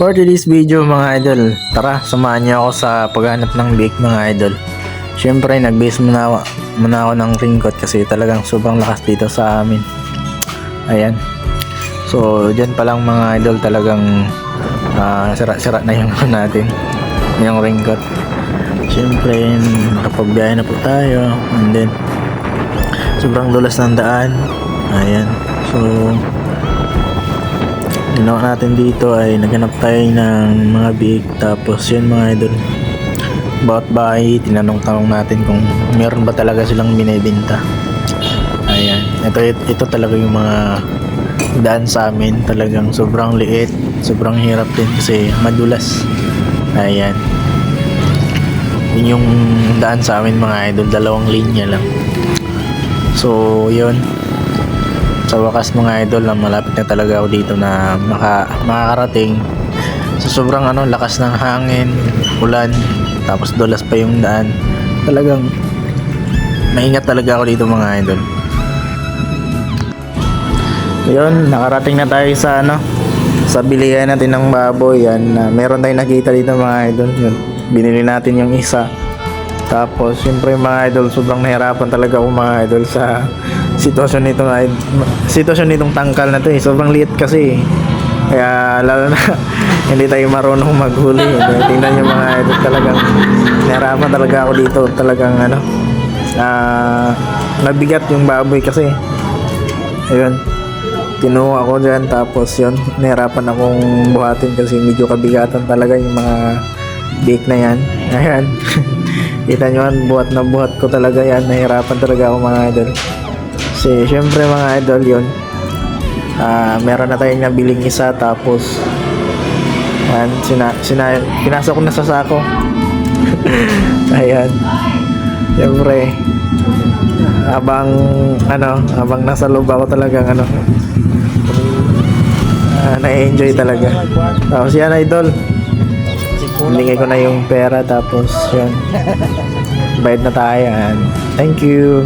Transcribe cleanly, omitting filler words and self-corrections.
For today's video mga idol, tara samahan niyo ako sa paghanap ng bake mga idol. Syempre nag-base muna ako ng ringkot kasi talagang sobrang lakas dito sa amin. Ayan. So dyan pa lang mga idol talagang sira-sira na yung natin, yung ringkot. Syempre nakapagbiyahe na po tayo and then sobrang dulas ng daan. Ayan. So ginawa natin dito ay naghanap tayo ng mga bake, tapos yun mga idol, bawat bahay tinanong-tanong natin kung meron ba talaga silang binibenta. Ayan, ito talaga yung mga daan sa amin, talagang sobrang liit, sobrang hirap din kasi madulas. Ayan, yun yung daan sa amin mga idol, 2 linya lang. So yun, sa wakas mga idol, na malapit na talaga ako dito na makakarating. So sobrang lakas ng hangin, ulan, tapos dulas pa yung daan. Talagang maingat talaga ako dito mga idol. Yun, nakarating na tayo sa sa bilihan natin ng baboy. Yan, meron tayong nakita dito mga idol. Yun, binili natin yung isa. Tapos syempre mga idol, sobrang nahirapan talaga ako mga idol sa sitwasyon nitong tangkal na to eh. Sobrang liit kasi eh. Kaya lalo na hindi tayo marunong maghuli. Tingnan nyo mga idol, talagang nahirapan talaga ako dito. Talagang nabigat yung baboy kasi. Ayun, kinuha ako dyan, tapos yun, nahirapan akong buhatin kasi medyo kabigatan talaga yung mga bake na yan. Ayan. Kita nyo yan, buhat na buhat ko talaga yan. Nahirapan talaga ako mga idol. Kasi syempre mga idol yun, meron na tayong nabiling isa, tapos yan, pinasok ko na sa sako. Ayan, syempre habang nasa loob ako talagang na-enjoy talaga. Tapos yan idol, binigay ko na yung pera, tapos yun, bayad na tayo. Thank you.